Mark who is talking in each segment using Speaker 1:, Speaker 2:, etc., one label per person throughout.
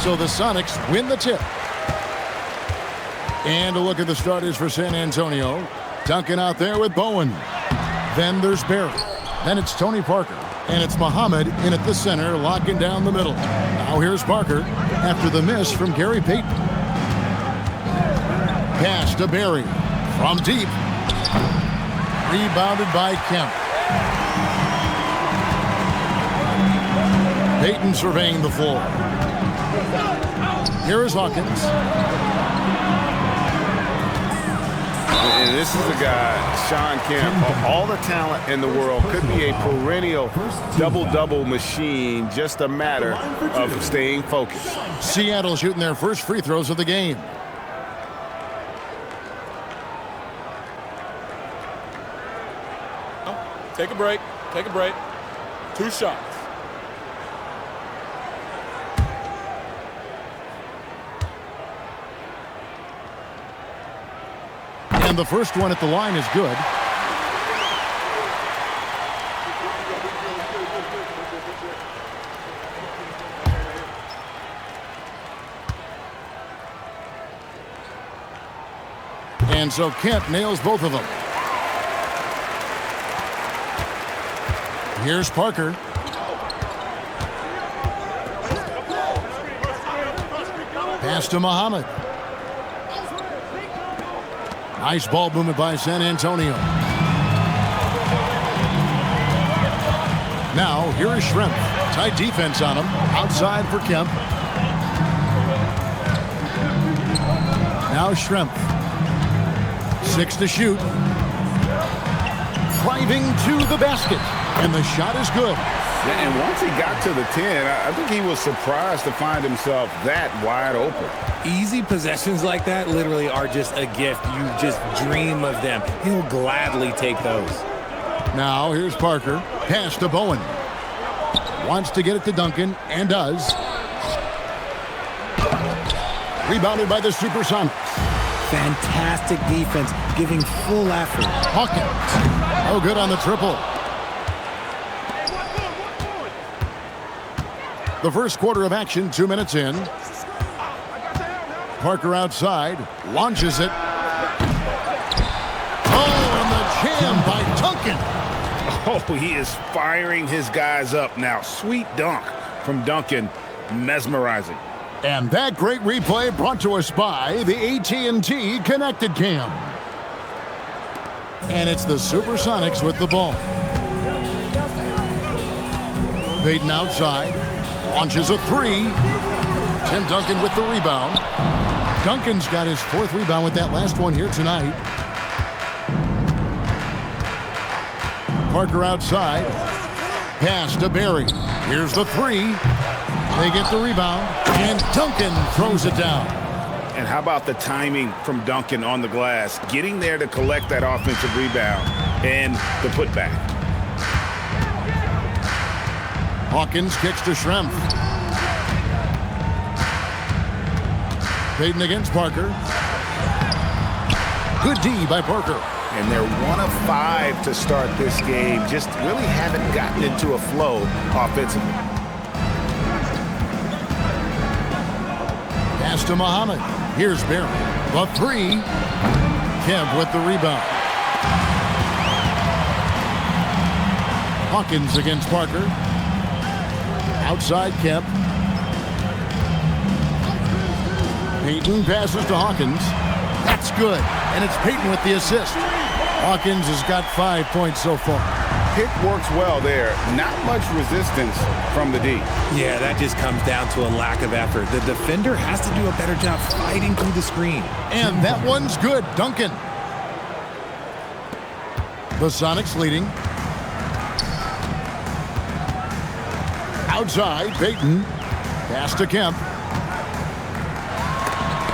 Speaker 1: So the Sonics win the tip. And a look at the starters for San Antonio. Duncan out there with Bowen. Then there's Barry. Then it's Tony Parker. And it's Muhammad in at the center, locking down the middle. Now here's Parker after the miss from Gary Payton. Pass to Barry from deep. Rebounded by Kemp. Payton surveying the floor. Here is Hawkins.
Speaker 2: And this is a guy, Sean Kemp, all the talent in the world, could be a perennial double-double machine, just a matter of staying focused.
Speaker 1: Seattle shooting their first free throws of the game.
Speaker 3: Take a break. Take a break. 2 shots.
Speaker 1: And the first one at the line is good. And so Kemp nails both of them. Here's Parker. Pass to Muhammad. Nice ball movement by San Antonio. Now, here is Schrempf. Tight defense on him. Outside for Kemp. Now Schrempf. 6 to shoot. Driving to the basket. And the shot is good.
Speaker 2: And once he got to the 10, I think he was surprised to find himself that wide open.
Speaker 4: Easy possessions like that literally are just a gift. You just dream of them. He'll gladly take those.
Speaker 1: Now here's Parker. Pass to Bowen. Wants to get it to Duncan, and does. Rebounded by the SuperSonics.
Speaker 4: Fantastic defense, giving full effort.
Speaker 1: Hawkins. Oh, good on the triple. The first quarter of action, 2 minutes in. Parker outside, launches it. Oh, and the jam by Duncan.
Speaker 2: Oh, he is firing his guys up now. Sweet dunk from Duncan, mesmerizing.
Speaker 1: And that great replay brought to us by the AT&T Connected Cam. And it's the SuperSonics with the ball. Payton outside. Launches a 3. Tim Duncan with the rebound. Duncan's got his 4th rebound with that last one here tonight. Parker outside. Pass to Barry. Here's the 3. They get the rebound. And Duncan throws it down.
Speaker 2: And how about the timing from Duncan on the glass? Getting there to collect that offensive rebound and the putback.
Speaker 1: Hawkins kicks to Schrempf. Payton against Parker. Good D by Parker.
Speaker 2: And they're 1 of 5 to start this game. Just really haven't gotten into a flow offensively.
Speaker 1: Pass to Muhammad. Here's Barry. The 3. Kemp with the rebound. Hawkins against Parker. Outside Kemp. Payton passes to Hawkins. That's good. And it's Payton with the assist. Hawkins has got 5 points so far.
Speaker 2: Pick works well there. Not much resistance from the D.
Speaker 4: Yeah, that just comes down to a lack of effort. The defender has to do a better job fighting through the screen.
Speaker 1: And that one's good. Duncan. The Sonics leading. Outside, Payton. Pass to Kemp.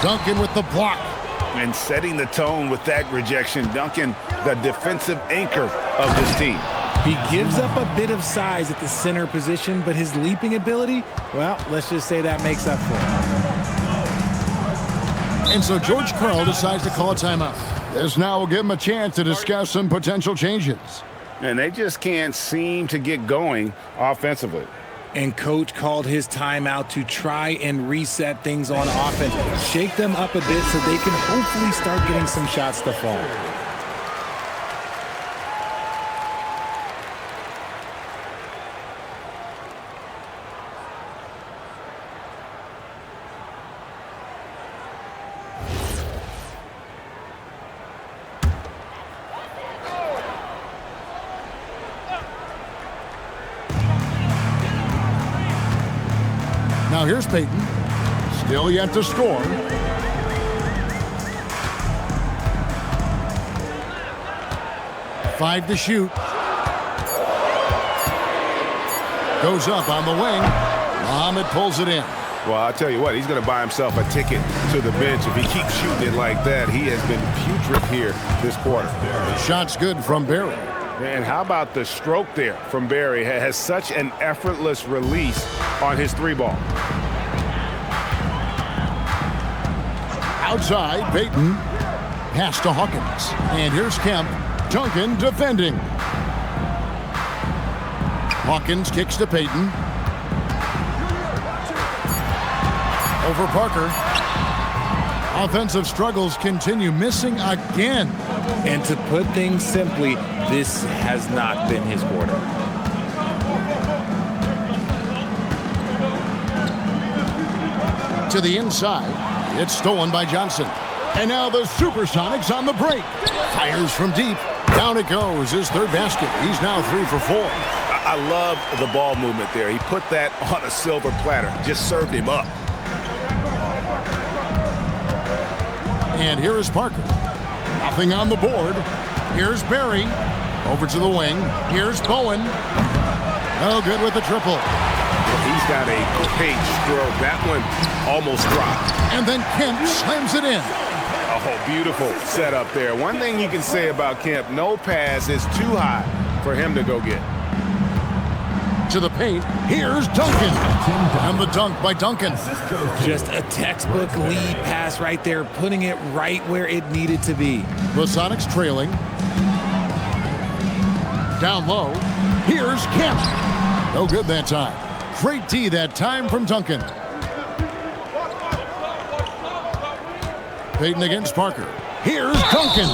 Speaker 1: Duncan with the block.
Speaker 2: And setting the tone with that rejection. Duncan, the defensive anchor of this team.
Speaker 4: He gives up a bit of size at the center position, but his leaping ability, well, let's just say that makes up for it.
Speaker 1: And so George Karl decides to call a timeout. This now will give him a chance to discuss some potential changes.
Speaker 2: And they just can't seem to get going offensively.
Speaker 4: And coach called his timeout to try and reset things on offense, shake them up a bit so they can hopefully start getting some shots to fall.
Speaker 1: Now here's Payton. Still yet to score. Five to shoot. Goes up on the wing. Muhammad pulls it in.
Speaker 2: Well, I'll tell you what, he's going to buy himself a ticket to the bench. If he keeps shooting it like that, he has been putrid here this quarter.
Speaker 1: The shot's good from Barry.
Speaker 2: And how about the stroke there from Barry? Has such an effortless release on his three ball.
Speaker 1: Outside, Payton. Pass to Hawkins. And here's Kemp. Duncan defending. Hawkins kicks to Payton. Over Parker. Offensive struggles continue, missing again.
Speaker 4: And to put things simply, this has not been his quarter.
Speaker 1: To the inside. It's stolen by Johnson. And now the SuperSonics on the break. Fires from deep. Down it goes. His third basket. He's now 3 for 4.
Speaker 2: I love the ball movement there. He put that on a silver platter. Just served him up.
Speaker 1: And here is Parker. Nothing on the board. Here's Barry. Over to the wing. Here's Bowen. No good with the triple.
Speaker 2: He's got a great stroke. That one almost dropped.
Speaker 1: And then Kemp slams it in.
Speaker 2: Oh, beautiful setup there. One thing you can say about Kemp, no pass is too high for him to go get.
Speaker 1: To the paint. Here's Duncan. And the dunk by Duncan.
Speaker 4: Just a textbook lead pass right there, putting it right where it needed to be.
Speaker 1: The Sonics trailing. Down low. Here's Kemp. No good that time. Great D that time from Duncan. Payton against Parker. Here's Duncan.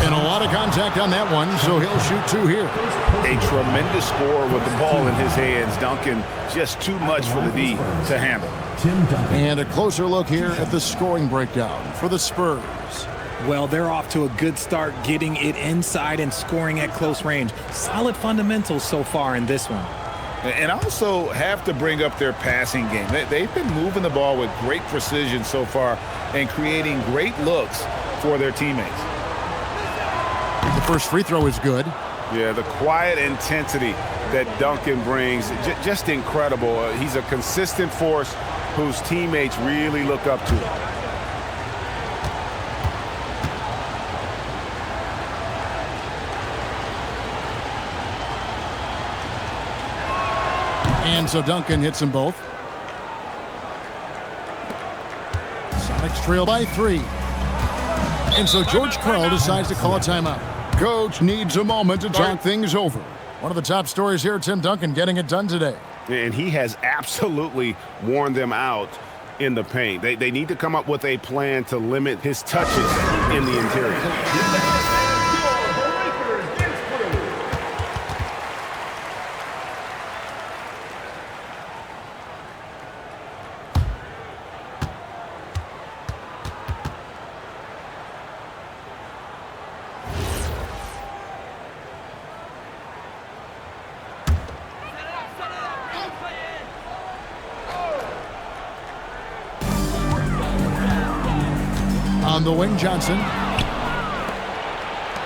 Speaker 1: And a lot of contact on that one, so he'll shoot 2 here.
Speaker 2: A tremendous score with the ball in his hands. Duncan, just too much for the D to handle.
Speaker 1: And a closer look here at the scoring breakdown for the Spurs.
Speaker 4: Well, they're off to a good start getting it inside and scoring at close range. Solid fundamentals so far in this one.
Speaker 2: And also have to bring up their passing game. They've been moving the ball with great precision so far and creating great looks for their teammates.
Speaker 1: The first free throw is good.
Speaker 2: Yeah, the quiet intensity that Duncan brings, just incredible. He's a consistent force whose teammates really look up to him.
Speaker 1: And so Duncan hits them both. Sonics trail by 3. And so George Karl decides to call a timeout. Coach needs a moment to talk things over. One of the top stories here, Tim Duncan getting it done today.
Speaker 2: And he has absolutely worn them out in the paint. They need to come up with a plan to limit his touches in the interior.
Speaker 1: On the wing, Johnson.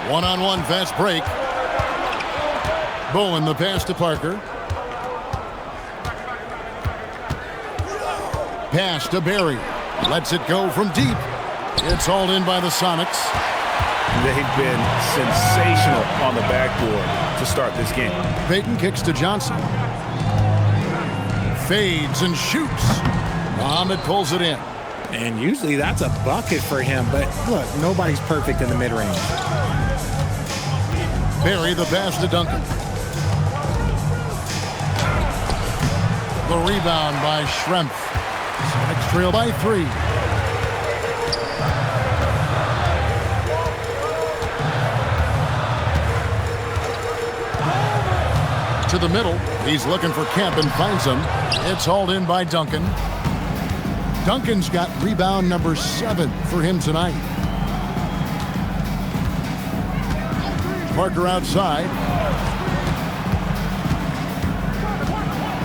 Speaker 1: One-on-one fast break. Bowen the pass to Parker. Pass to Barry. Lets it go from deep. It's hauled in by the Sonics.
Speaker 2: They've been sensational on the backboard to start this game.
Speaker 1: Payton kicks to Johnson. Fades and shoots. Muhammad pulls it in.
Speaker 4: And usually that's a bucket for him, but look, nobody's perfect in the mid-range.
Speaker 1: Barry the pass to Duncan. The rebound by Schrempf. Sonics trail by 3. To the middle. He's looking for Kemp and finds him. It's hauled in by Duncan. Duncan's got rebound number 7 for him tonight. Parker outside.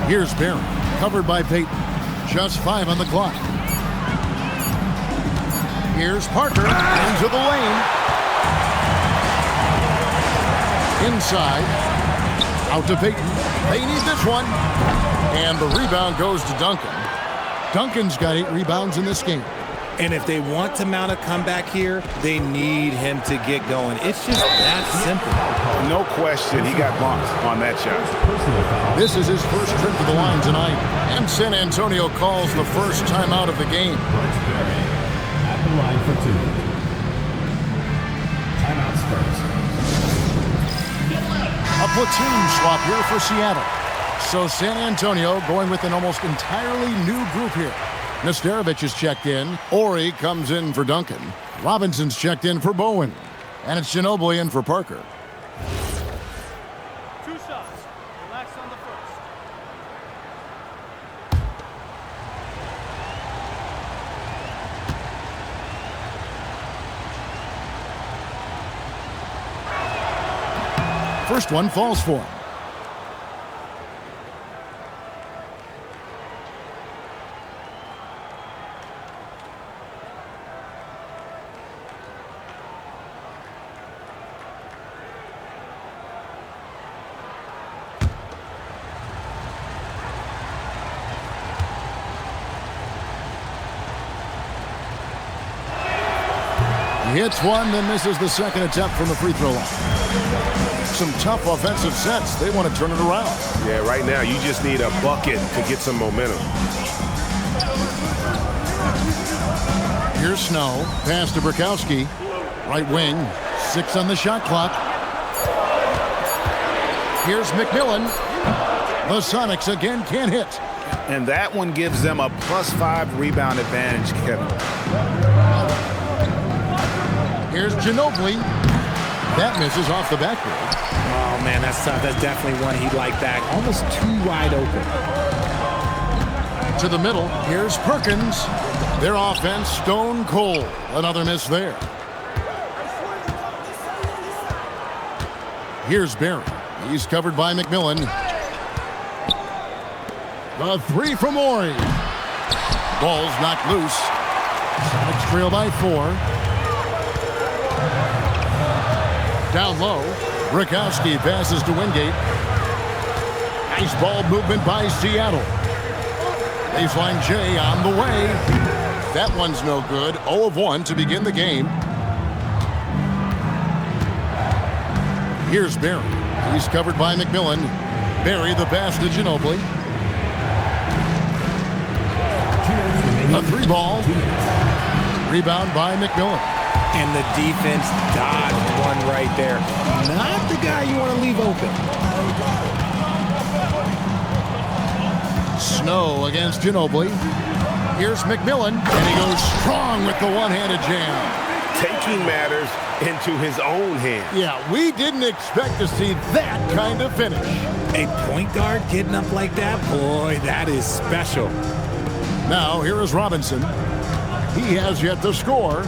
Speaker 1: Here's Barry, covered by Payton. Just 5 on the clock. Here's Parker into the lane. Inside. Out to Payton. They need this one. And the rebound goes to Duncan. Duncan's got 8 rebounds in this game.
Speaker 4: And if they want to mount a comeback here, they need him to get going. It's just that simple.
Speaker 2: No question, he got bumped on that shot.
Speaker 1: This is his first trip to the line tonight. And San Antonio calls the first timeout of the game.
Speaker 5: At the line for 2. Timeout Spurs.
Speaker 1: A platoon swap here for Seattle. So San Antonio going with an almost entirely new group here. Nesterovic is checked in. Ori comes in for Duncan. Robinson's checked in for Bowen. And it's Ginobili in for Parker.
Speaker 6: 2 shots. Relax on the first.
Speaker 1: First one falls for him. He hits one, then misses the second attempt from the free throw line. Some tough offensive sets. They want to turn it around.
Speaker 2: Yeah, right now you just need a bucket to get some momentum.
Speaker 1: Here's Snow. Pass to Bukowski. Right wing. 6 on the shot clock. Here's McMillan. The Sonics again can't hit.
Speaker 2: And that one gives them a +5 rebound advantage, Kevin.
Speaker 1: Here's Ginobili. That misses off the backboard.
Speaker 4: Oh, man, that's tough. That's definitely one he'd like back. Almost too wide open.
Speaker 1: To the middle. Here's Perkins. Their offense stone cold. Another miss there. Here's Barry. He's covered by McMillan. The 3 from Ori. Ball's knocked loose. Sonics trail by 4. Down low. Bukowski passes to Wingate. Nice ball movement by Seattle. Baseline J on the way. That one's no good. 0 of 1 to begin the game. Here's Barry. He's covered by McMillan. Barry the pass to Ginobili. A 3-ball. Rebound by McMillan.
Speaker 4: And the defense dodged one right there. Not the guy you want to leave open.
Speaker 1: Snow against Ginobili. Here's McMillan, and he goes strong with the one-handed jam.
Speaker 2: Taking matters into his own hands.
Speaker 1: Yeah, we didn't expect to see that kind of finish.
Speaker 4: A point guard getting up like that, boy, that is special.
Speaker 1: Now, here is Robinson. He has yet to score.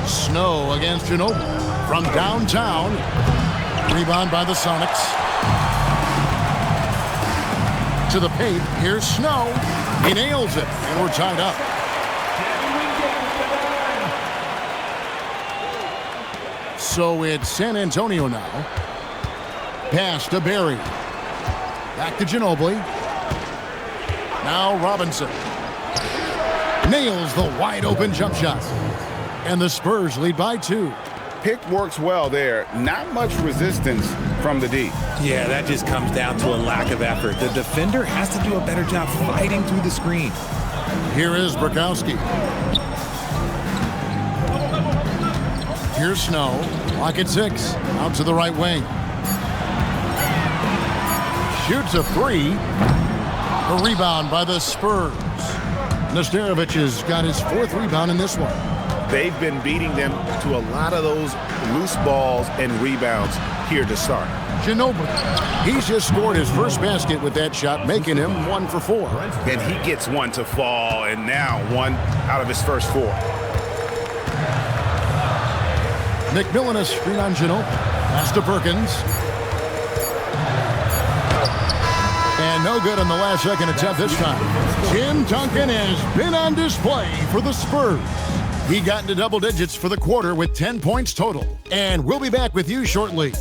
Speaker 1: Snow against Ginobili from downtown. Rebound by the Sonics. To the paint. Here's Snow. He nails it, and we're tied up. So it's San Antonio now. Pass to Barry. Back to Ginobili. Now Robinson. Nails the wide-open jump shot. And the Spurs lead by 2.
Speaker 2: Pick works well there. Not much resistance from the D.
Speaker 4: Yeah, that just comes down to a lack of effort. The defender has to do a better job fighting through the screen.
Speaker 1: Here is Bukowski. Here's Snow. Lock at 6. Out to the right wing. Shoots a three. A rebound by the Spurs. Nesterovic has got his 4th rebound in this one.
Speaker 2: They've been beating them to a lot of those loose balls and rebounds here to start.
Speaker 1: Ginobili. He's just scored his first basket with that shot, making him 1 for 4.
Speaker 2: And he gets one to fall, and now 1 out of his first 4.
Speaker 1: McMillan a screen on Ginobili. Pass to Perkins. And no good on the last second attempt this time. Tim Duncan has been on display for the Spurs. He got into double digits for the quarter with 10 points total. And we'll be back with you shortly.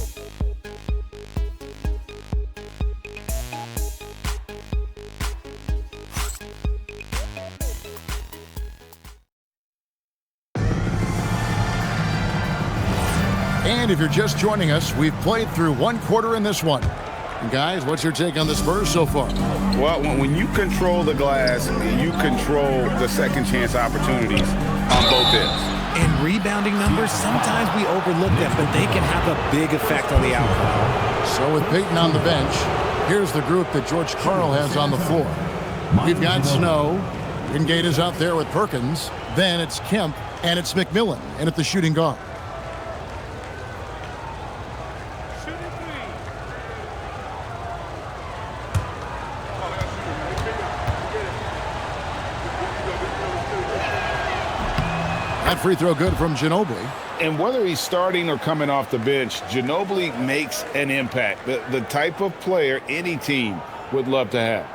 Speaker 1: And if you're just joining us, we've played through 1 quarter in this one. And guys, what's your take on the Spurs so far?
Speaker 2: Well, when you control the glass, you control the second chance opportunities on both ends.
Speaker 4: And rebounding numbers, sometimes we overlook them, but they can have a big effect on the outcome.
Speaker 1: So with Peyton on the bench, here's the group that George Karl has on the floor. We've got Snow. Wingate is out there with Perkins. Then it's Kemp, and it's McMillan, and at the shooting guard. That free throw good from Ginobili.
Speaker 2: And whether he's starting or coming off the bench, Ginobili makes an impact. The type of player any team would love to have.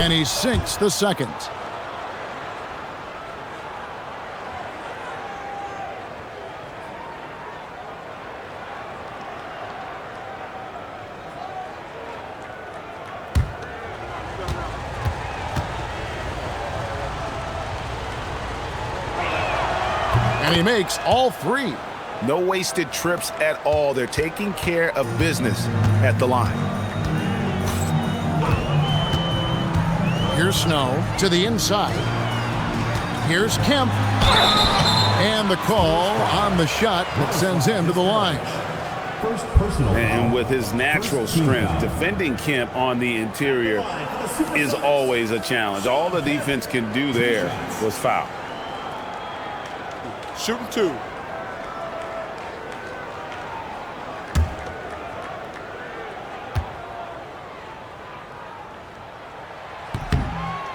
Speaker 1: And he sinks the second. And he makes all 3.
Speaker 2: No wasted trips at all. They're taking care of business at the line.
Speaker 1: Here's Snow to the inside. Here's Kemp. And the call on the shot that sends him to the line.
Speaker 5: First personal
Speaker 2: And with his natural strength, defending Kemp on the interior is always a challenge. All the defense can do there was foul.
Speaker 3: Shooting 2.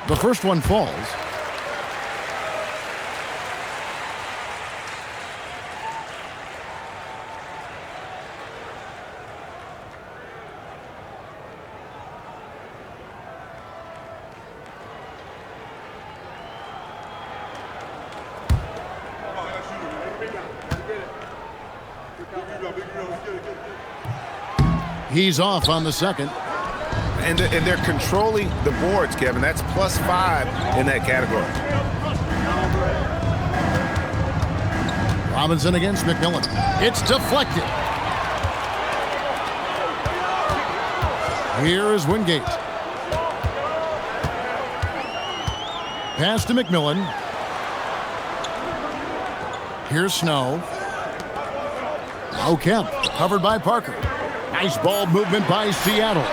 Speaker 1: The first one falls. He's off on the second.
Speaker 2: And they're controlling the boards, Kevin. That's +5 in that category.
Speaker 1: Robinson against McMillan. It's deflected. Here is Wingate. Pass to McMillan. Here's Snow. Now Kemp, covered by Parker. Nice ball movement by Seattle.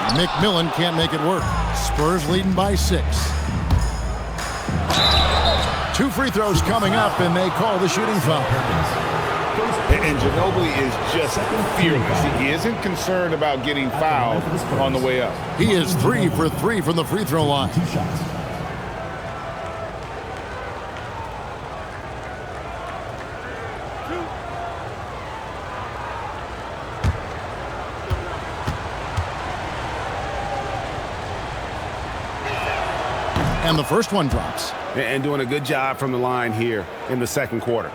Speaker 1: McMillan can't make it work. Spurs leading by 6. 2 free throws coming up, and they call the shooting foul.
Speaker 2: And Ginobili is just fearless. He isn't concerned about getting fouled on the way up.
Speaker 1: He is 3 for 3 from the free throw line.
Speaker 5: 2 shots.
Speaker 1: And the first one drops.
Speaker 2: And doing a good job from the line here in the second quarter.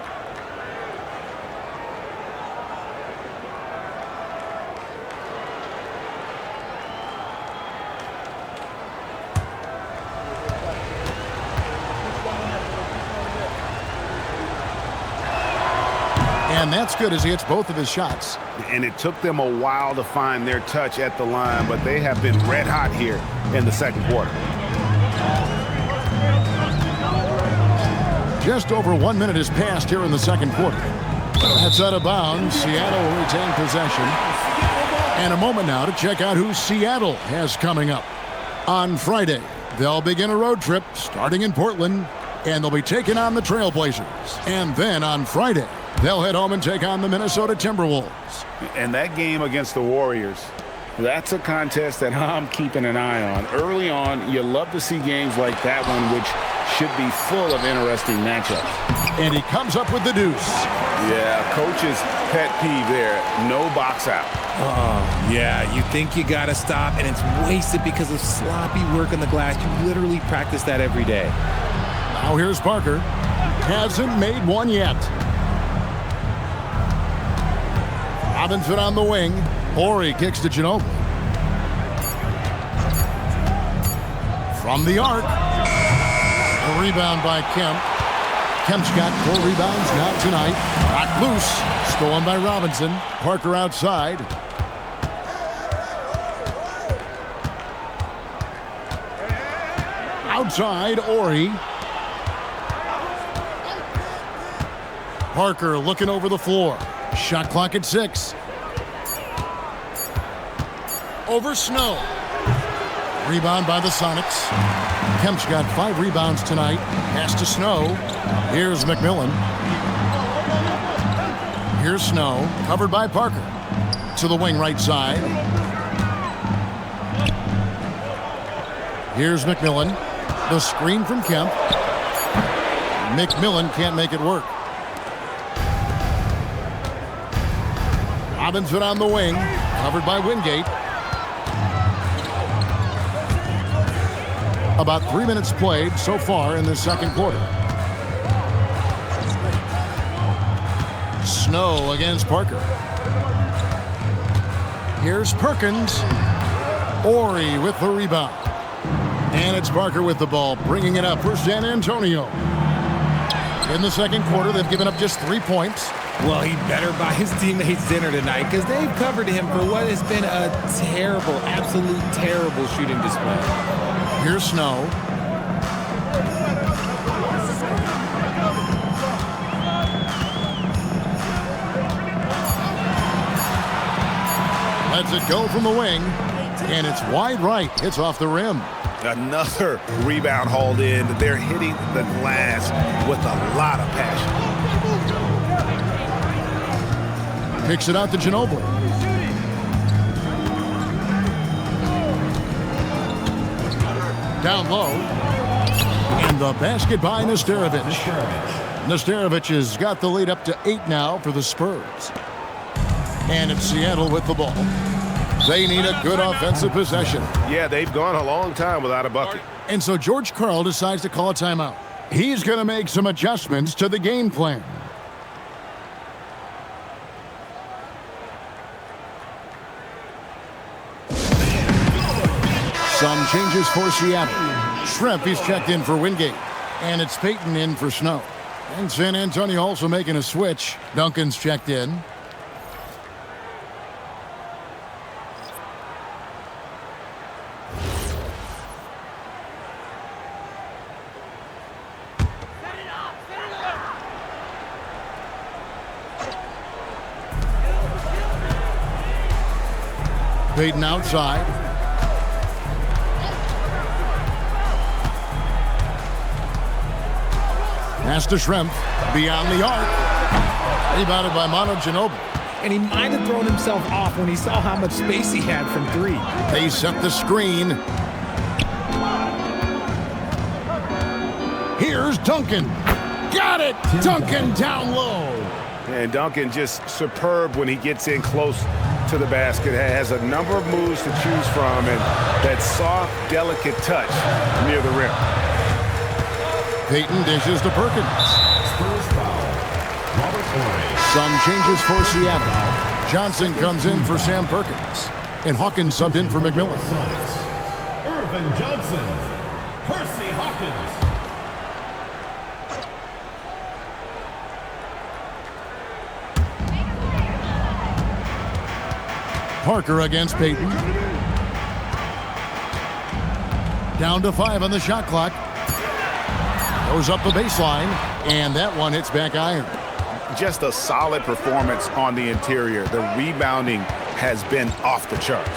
Speaker 1: And that's good as he hits both of his shots.
Speaker 2: And it took them a while to find their touch at the line, but they have been red hot here in the second quarter.
Speaker 1: just over 1 minute has passed here in the second quarter. That's out of bounds. Seattle will retain possession. And a moment now to check out who Seattle has coming up. On Friday, they'll begin a road trip starting in Portland, and they'll be taking on the Trailblazers. And then on Friday, they'll head home and take on the Minnesota Timberwolves.
Speaker 2: And that game against the Warriors, that's a contest that I'm keeping an eye on. Early on, you love to see games like that one, which should be full of interesting matchups.
Speaker 1: And he comes up with the deuce.
Speaker 2: Yeah, coach's pet peeve there. No box out.
Speaker 4: Oh, yeah, you think you got to stop, and it's wasted because of sloppy work on the glass. You literally practice that every day.
Speaker 1: Now here's Parker. Hasn't made one yet. Robinson on the wing. Horry kicks to Ginobili. From the arc. A rebound by Kemp. Kemp's got 4 rebounds now tonight. Knocked loose. Stolen by Robinson. Parker outside. Outside, Horry. Parker looking over the floor. Shot clock at 6. Over Snow. Rebound by the Sonics. Kemp's got 5 rebounds tonight. Pass to Snow. Here's McMillan. Here's Snow. Covered by Parker. To the wing right side. Here's McMillan. The screen from Kemp. McMillan can't make it work. Robinson on the wing, covered by Wingate. About 3 minutes played so far in the second quarter. Snow against Parker. Here's Perkins. Horry with the rebound. And it's Parker with the ball, bringing it up for San Antonio. In the second quarter, they've given up just 3 points.
Speaker 4: Well, he better buy his teammates dinner tonight because they've covered him for what has been a terrible, absolute terrible shooting display.
Speaker 1: Here's Snow. Lets it go from the wing, and it's wide right. It's off the rim.
Speaker 2: Another rebound hauled in. They're hitting the glass with a lot of passion.
Speaker 1: Kicks it out to Ginobili. Down low. And the basket by Nesterovic. Nesterovic has got the lead up to 8 now for the Spurs. And it's Seattle with the ball. They need a good offensive possession.
Speaker 2: Yeah, they've gone a long time without a bucket.
Speaker 1: And so George Karl decides to call a timeout. He's going to make some adjustments to the game plan. Some changes for Seattle. Shrimp is checked in for Wingate. And it's Payton in for Snow. And San Antonio also making a switch. Duncan's checked in. Payton outside. Pass to Shrimp. Beyond the arc. Rebounded by Manu Ginobili.
Speaker 4: And he might have thrown himself off when he saw how much space he had from 3.
Speaker 1: They set the screen. Here's Duncan. Got it! Duncan down low.
Speaker 2: And Duncan just superb when he gets in close to the basket. Has a number of moves to choose from, and that soft, delicate touch near the rim.
Speaker 1: Payton dishes to Perkins.
Speaker 5: Spurs foul. Robert Horry.
Speaker 1: Some changes for Seattle. Johnson comes in for Sam Perkins. And Hawkins subbed in for McMillan.
Speaker 5: Sonics. Irvin Johnson. Percy Hawkins.
Speaker 1: Parker against Payton. Down to 5 on the shot clock. Goes up the baseline, and that one hits back iron.
Speaker 2: Just a solid performance on the interior. The rebounding has been off the charts.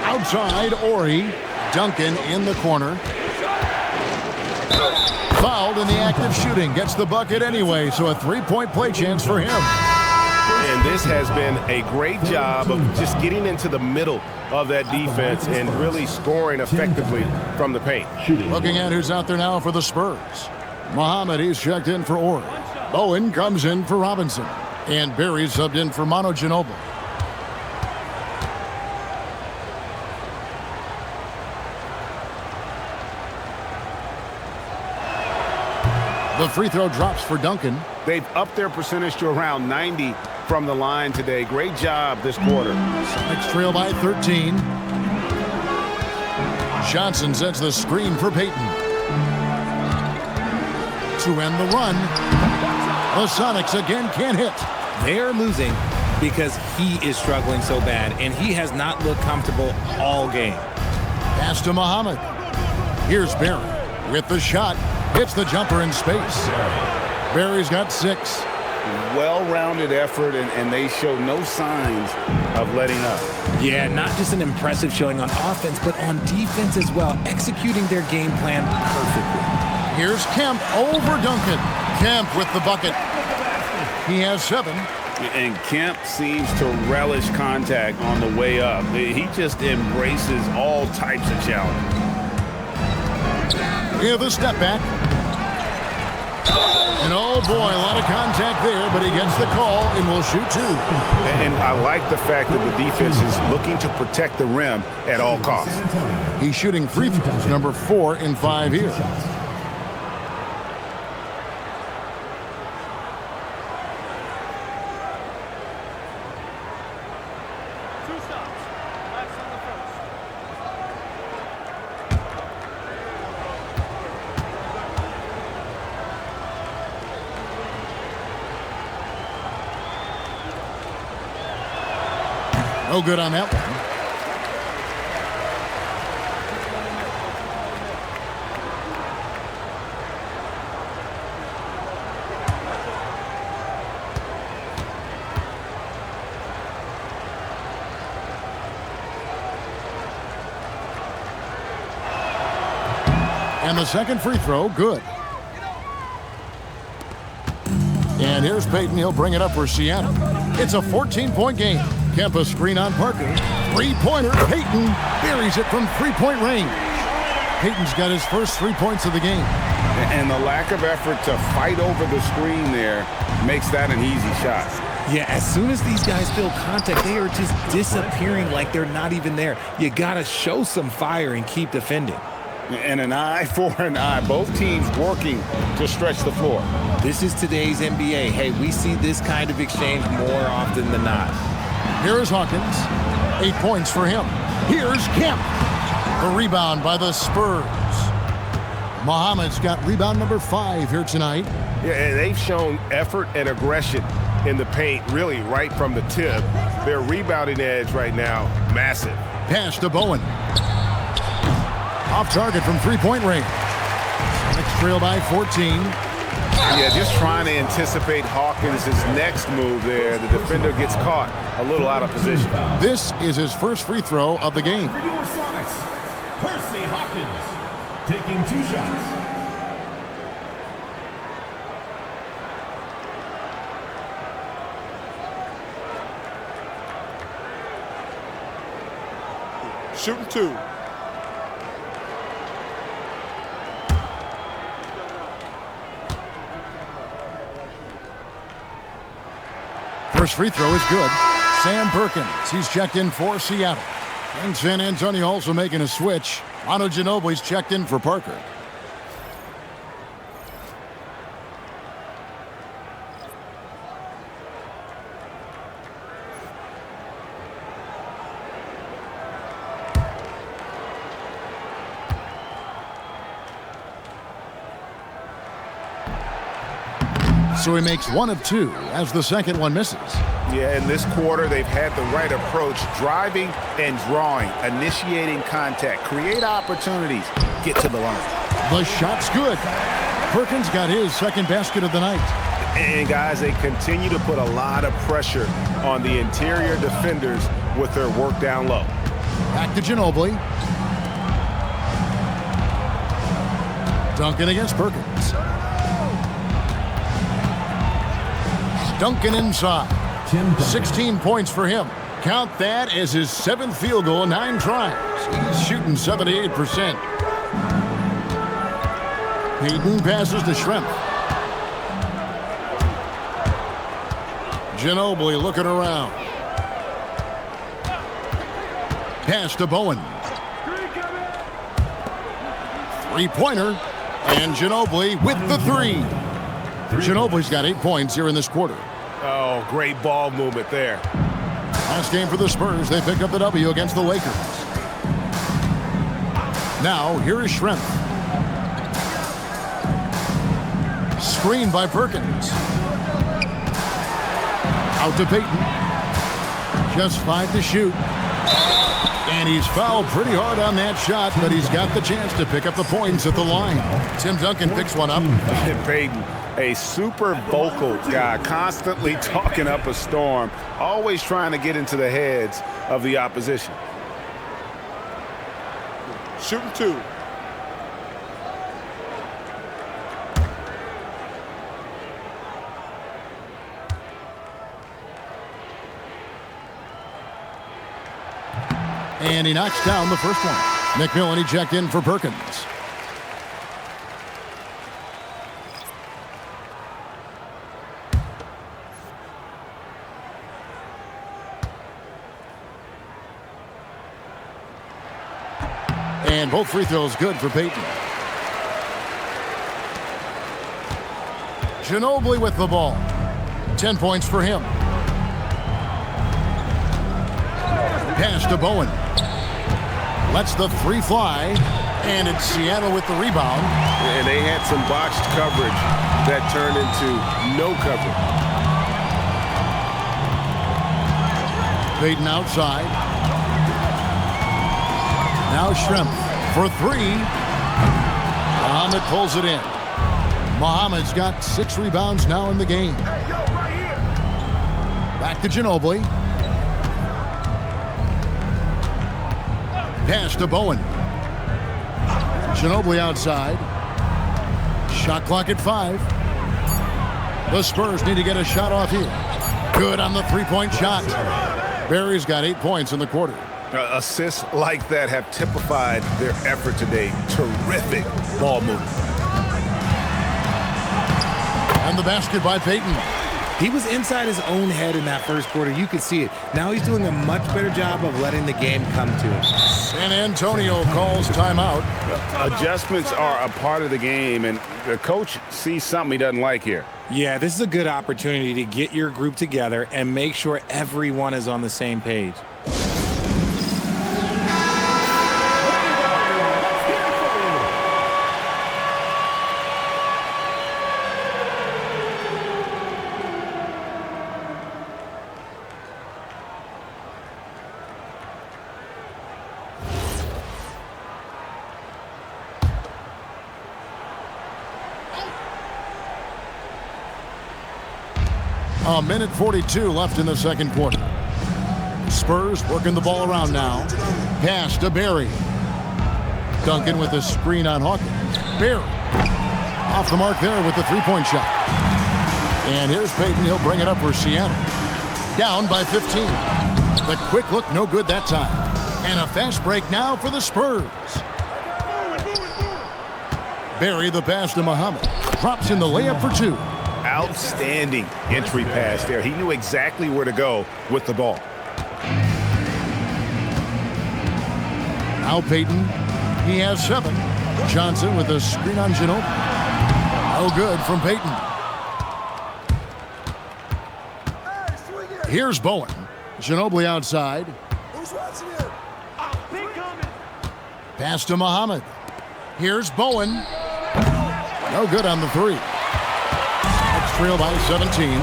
Speaker 1: Outside, Ori. Duncan in the corner. Fouled in the act of shooting. Gets the bucket anyway, so a three-point play chance for him.
Speaker 2: And this has been a great job of just getting into the middle of that defense and really scoring effectively from the paint.
Speaker 1: Looking at who's out there now for the Spurs. Muhammad, he's checked in for Ori. Bowen comes in for Robinson. And Barry subbed in for Manu Ginobili. The free throw drops for Duncan.
Speaker 2: They've upped their percentage to around 90 from the line today. Great job this quarter.
Speaker 1: Sonics trail by 13. Johnson sets the screen for Payton. To end the run. The Sonics again can't hit.
Speaker 4: They're losing because he is struggling so bad, and he has not looked comfortable all game.
Speaker 1: Pass to Muhammad. Here's Barry with the shot. Hits the jumper in space. Barry's got 6.
Speaker 2: Well-rounded effort, and they show no signs of letting up.
Speaker 4: Yeah, not just an impressive showing on offense, but on defense as well, executing their game plan perfectly.
Speaker 1: Here's Kemp over Duncan. Kemp with the bucket. He has 7.
Speaker 2: And Kemp seems to relish contact on the way up. He just embraces all types of challenges.
Speaker 1: Yeah, the step back. And oh boy, a lot of contact there, but he gets the call and will shoot 2.
Speaker 2: And I like the fact that the defense is looking to protect the rim at all costs.
Speaker 1: He's shooting free throws, number 4 in 5 here. No good on that one. And the second free throw, good. And here's Payton. He'll bring it up for Seattle. It's a 14-point game. Kemp a screen on Parker. Three-pointer. Payton buries it from three-point range. Payton's got his first 3 points of the game.
Speaker 2: And the lack of effort to fight over the screen there makes that an easy shot.
Speaker 4: Yeah, as soon as these guys feel contact, they are just disappearing like they're not even there. You got to show some fire and keep defending.
Speaker 2: And an eye for an eye. Both teams working to stretch the floor.
Speaker 4: This is today's NBA. Hey, we see this kind of exchange more often than not.
Speaker 1: Here is Hawkins. 8 points for him. Here's Kemp. The rebound by the Spurs. Muhammad's got rebound number 5 here tonight.
Speaker 2: Yeah, and they've shown effort and aggression in the paint, really right from the tip. Their rebounding edge right now, massive.
Speaker 1: Pass to Bowen. Off target from three-point range. Next trail by 14.
Speaker 2: Yeah, just trying to anticipate Hawkins' next move there. The defender gets caught a little out of position.
Speaker 1: This is his first free throw of the game.
Speaker 5: For your Sonics, Percy Hawkins, taking 2 shots.
Speaker 3: Shooting 2.
Speaker 1: First free throw is good. Sam Perkins, he's checked in for Seattle. And San Antonio also making a switch. Manu Ginobili's checked in for Parker. So he makes 1 of 2 as the second one misses.
Speaker 2: Yeah, in this quarter, they've had the right approach, driving and drawing, initiating contact, create opportunities, get to the line.
Speaker 1: The shot's good. Perkins got his second basket of the night.
Speaker 2: And, guys, they continue to put a lot of pressure on the interior defenders with their work down low.
Speaker 1: Back to Ginobili. Duncan against Perkins. Duncan inside. 16 points for him. Count that as his 7th field goal in 9 tries. He's shooting 78%. Payton passes to Schrempf. Ginobili looking around. Pass to Bowen. Three-pointer. And Ginobili with the 3. Ginobili's got 8 points here in this quarter.
Speaker 2: Oh, great ball movement there.
Speaker 1: Last game for the Spurs. They pick up the W against the Lakers. Now, here is Schrempf. Screen by Perkins. Out to Payton. Just 5 to shoot. And he's fouled pretty hard on that shot, but he's got the chance to pick up the points at the line. Tim Duncan picks one up.
Speaker 2: Payton, a super vocal guy, constantly talking up a storm, always trying to get into the heads of the opposition.
Speaker 3: Shooting 2.
Speaker 1: And he knocks down the first one. McMillan eject in for Perkins. And both free throws good for Payton. Ginobili with the ball. 10 points for him. Pass to Bowen. Lets the 3 fly. And it's Seattle with the rebound.
Speaker 2: And they had some botched coverage that turned into no coverage.
Speaker 1: Payton outside. Now Schrempf for 3. Muhammad pulls it in. Muhammad's got 6 rebounds now in the game. Back to Ginobili. Pass to Bowen. Ginobili outside. Shot clock at 5. The Spurs need to get a shot off here. Good on the 3-point shot. Barry's got 8 points in the quarter.
Speaker 2: Assists like that have typified their effort today. Terrific ball movement.
Speaker 1: And the basket by Payton.
Speaker 4: He was inside his own head in that first quarter. You could see it. Now he's doing a much better job of letting the game come to him.
Speaker 1: San Antonio calls timeout.
Speaker 2: Adjustments are a part of the game, and the coach sees something he doesn't like here.
Speaker 4: Yeah, this is a good opportunity to get your group together and make sure everyone is on the same page.
Speaker 1: A minute 42 left in the second quarter. Spurs working the ball around now. Pass to Barry. Duncan with a screen on Hawkins. Barry off the mark there with the 3-point shot. And here's Payton. He'll bring it up for Seattle. Down by 15. The quick look, no good that time. And a fast break now for the Spurs. Barry the pass to Muhammad. Drops in the layup for 2.
Speaker 2: Outstanding entry pass there. He knew exactly where to go with the ball.
Speaker 1: Now Payton. He has 7. Johnson with a screen on Ginobili. No good from Payton. Here's Bowen. Ginobili outside. Pass to Muhammad. Here's Bowen. No good on the 3. Trail by 17.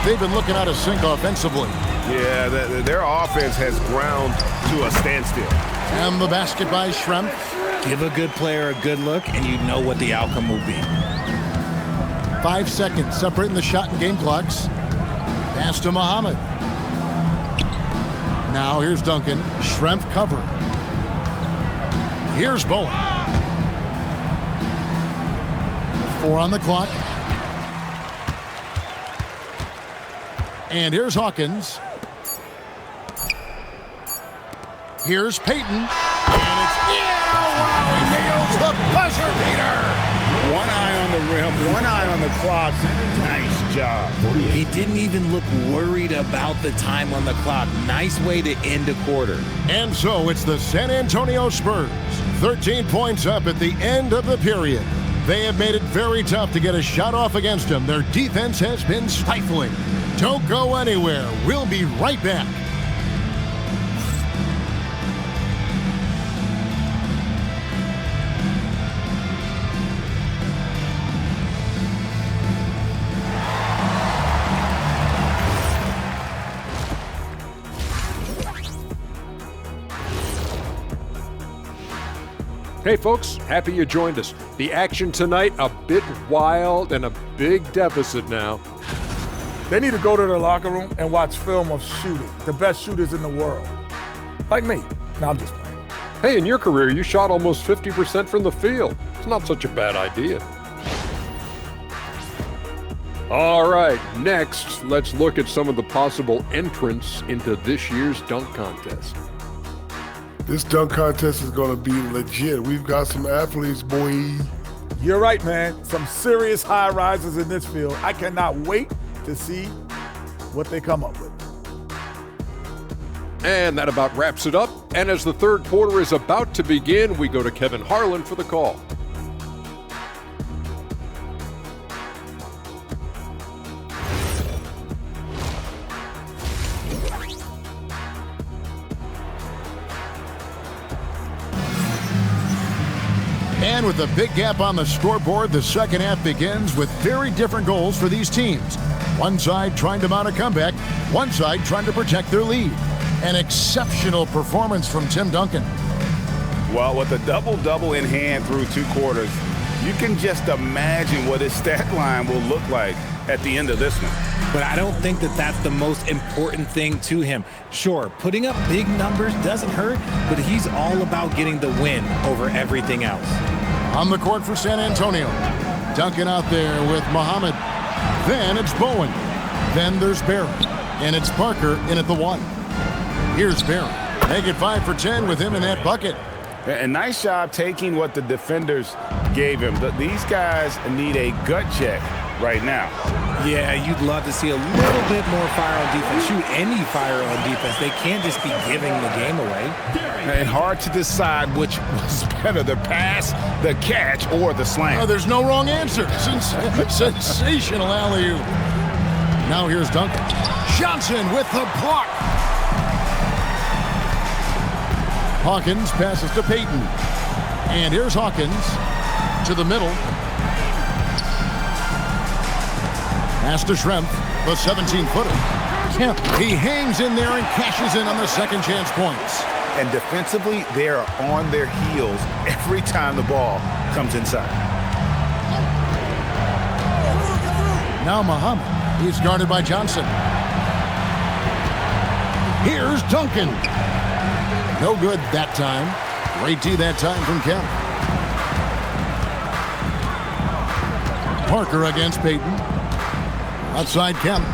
Speaker 1: They've been looking out of sync offensively.
Speaker 2: Yeah, their offense has ground to a standstill.
Speaker 1: And the basket by Schrempf.
Speaker 4: Give a good player a good look, and you know what the outcome will be.
Speaker 1: 5 seconds separating the shot and game clocks. Pass to Muhammad. Now here's Duncan. Schrempf cover. Here's Bowen. 4 on the clock. And here's Hawkins. Here's Payton. And it's wow, he nails the buzzer beater.
Speaker 2: One eye on the rim, one eye on the clock. Nice job.
Speaker 4: He didn't even look worried about the time on the clock. Nice way to end a quarter.
Speaker 1: And so it's the San Antonio Spurs. 13 points up at the end of the period. They have made it very tough to get a shot off against them. Their defense has been stifling. Don't go anywhere. We'll be right back.
Speaker 7: Hey folks, happy you joined us. The action tonight, a bit wild and a big deficit now.
Speaker 3: They need to go to their locker room and watch film of shooting. The best shooters in the world. Like me. No, I'm just playing.
Speaker 7: Hey, in your career, you shot almost 50% from the field. It's not such a bad idea. All right, next, let's look at some of the possible entrants into this year's dunk contest.
Speaker 8: This dunk contest is going to be legit. We've got some athletes, boy.
Speaker 3: You're right, man. Some serious high risers in this field. I cannot wait to see what they come up with.
Speaker 7: And that about wraps it up. And as the third quarter is about to begin, we go to Kevin Harlan for the call.
Speaker 1: And with a big gap on the scoreboard, the second half begins with very different goals for these teams. One side trying to mount a comeback, one side trying to protect their lead. An exceptional performance from Tim Duncan.
Speaker 2: Well, with a double-double in hand through 2 quarters, you can just imagine what his stat line will look like at the end of this one.
Speaker 4: But I don't think that that's the most important thing to him. Sure, putting up big numbers doesn't hurt, but he's all about getting the win over everything else.
Speaker 1: On the court for San Antonio. Duncan out there with Muhammad. Then it's Bowen. Then there's Barry. And it's Parker in at the 1. Here's Barry. Make it 5 for 10 with him in that bucket.
Speaker 2: A nice job taking what the defenders gave him. These guys need a gut check right now.
Speaker 4: Yeah, you'd love to see a little bit more fire on defense. Shoot any fire on defense. They can't just be giving the game away.
Speaker 2: And hard to decide which was better, the pass, the catch, or the slam.
Speaker 1: Oh, there's no wrong answer. Sensational alley-oop. Now here's Duncan. Johnson with the block. Hawkins passes to Payton. And here's Hawkins to the middle. Pass to Schrempf, the 17-footer. Kemp, he hangs in there and cashes in on the second chance points.
Speaker 2: And defensively, they are on their heels every time the ball comes inside.
Speaker 1: Now Muhammad, he's guarded by Johnson. Here's Duncan. No good that time. Great D that time from Kemp. Parker against Payton. Outside Kemp.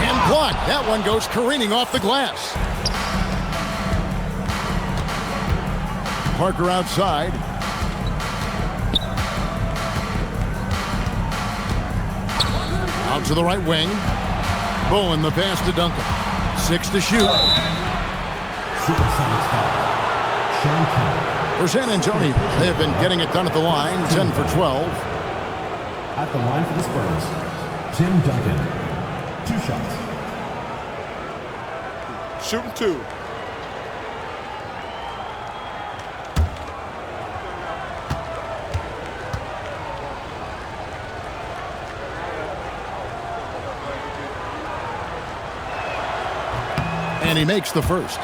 Speaker 1: And blocked. That one goes careening off the glass. Parker outside. Out to the right wing. Bowen the pass to Duncan. 6 to shoot.
Speaker 5: SuperSonics foul. Sean Kemp.
Speaker 1: For San Antonio, they have been getting it done at the line, 10 for 12.
Speaker 5: At the line for the Spurs, Tim Duncan. 2 shots.
Speaker 3: Shooting 2.
Speaker 1: And he makes the first.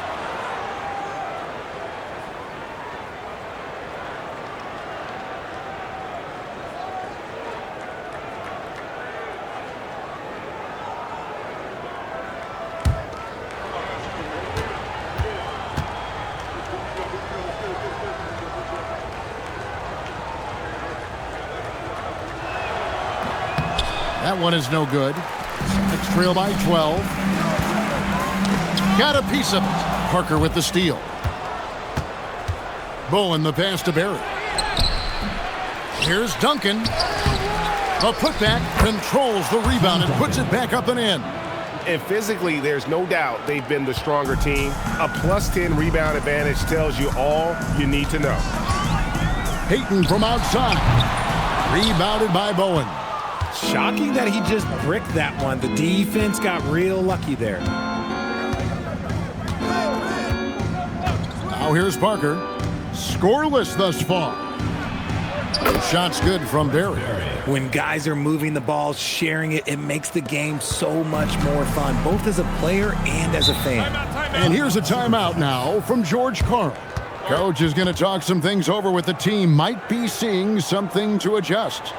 Speaker 1: That one is no good. Sonics trail by 12. Got a piece of it. Parker with the steal. Bowen the pass to Barry. Here's Duncan. A putback, controls the rebound and puts it back up and in.
Speaker 2: And physically, there's no doubt they've been the stronger team. A +10 rebound advantage tells you all you need to know.
Speaker 1: Payton from outside. Rebounded by Bowen.
Speaker 4: Shocking that he just bricked that one. The defense got real lucky there.
Speaker 1: Now here's Parker. Scoreless thus far. Shot's good from Barry.
Speaker 4: When guys are moving the ball, sharing it, it makes the game so much more fun, both as a player and as a fan.
Speaker 1: And here's a timeout now from George Karl. Coach is going to talk some things over with the team. Might be seeing something to adjust.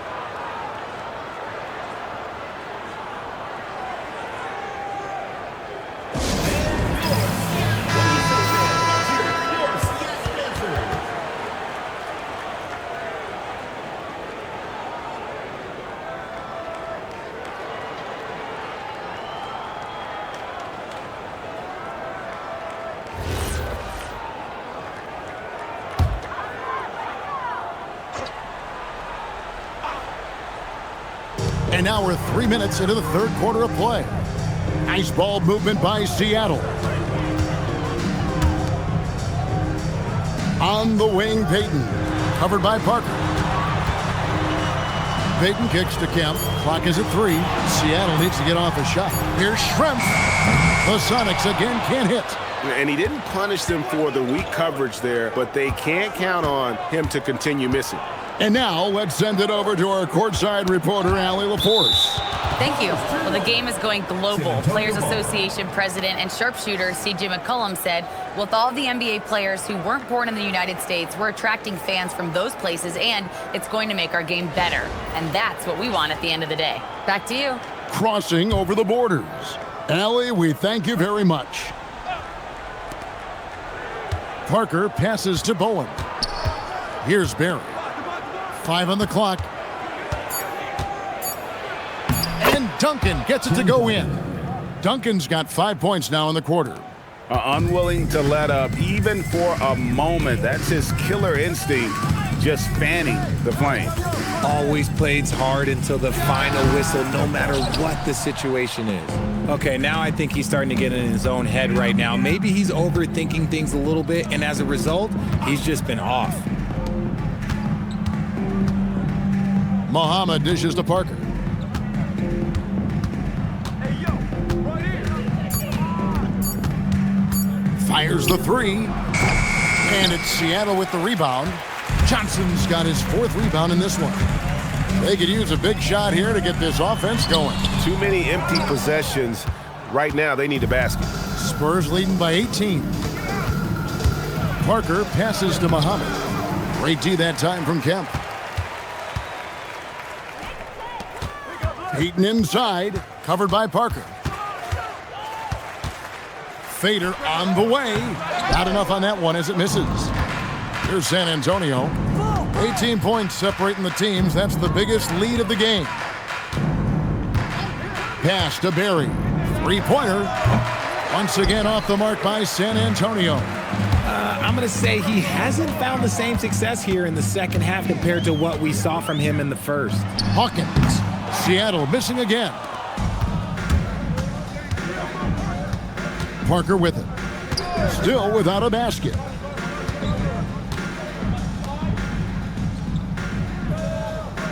Speaker 1: And now we're 3 minutes into the third quarter of play. Nice ball movement by Seattle. On the wing, Payton. Covered by Parker. Payton kicks to Kemp. Clock is at 3. Seattle needs to get off a shot. Here's Schrempf. The Sonics again can't hit.
Speaker 2: And he didn't punish them for the weak coverage there, but they can't count on him to continue missing.
Speaker 1: And now let's send it over to our courtside reporter, Allie LaForce.
Speaker 9: Thank you. Well, the game is going global. Players Association president and sharpshooter C.J. McCollum said, with all the NBA players who weren't born in the United States, we're attracting fans from those places, and it's going to make our game better. And that's what we want at the end of the day. Back to you.
Speaker 1: Crossing over the borders. Allie, we thank you very much. Parker passes to Bowen. Here's Barry. 5 on the clock. And Duncan gets it to go in. Duncan's got 5 points now in the quarter.
Speaker 2: Unwilling to let up even for a moment. That's his killer instinct, just fanning the flame.
Speaker 4: Always plays hard until the final whistle, no matter what the situation is. Okay, now I think he's starting to get in his own head right now. Maybe he's overthinking things a little bit, and as a result, he's just been off.
Speaker 1: Muhammad dishes to Parker. Fires the 3. And it's Seattle with the rebound. Johnson's got his 4th rebound in this one. They could use a big shot here to get this offense going.
Speaker 2: Too many empty possessions. Right now, they need a basket.
Speaker 1: Spurs leading by 18. Parker passes to Muhammad. Great D that time from Kemp. Payton inside, covered by Parker. Fader on the way. Not enough on that one as it misses. Here's San Antonio. 18 points separating the teams. That's the biggest lead of the game. Pass to Barry. 3-pointer. Once again off the mark by San Antonio.
Speaker 4: I'm going to say he hasn't found the same success here in the second half compared to what we saw from him in the first.
Speaker 1: Hawkins. Seattle missing again. Parker with it. Still without a basket.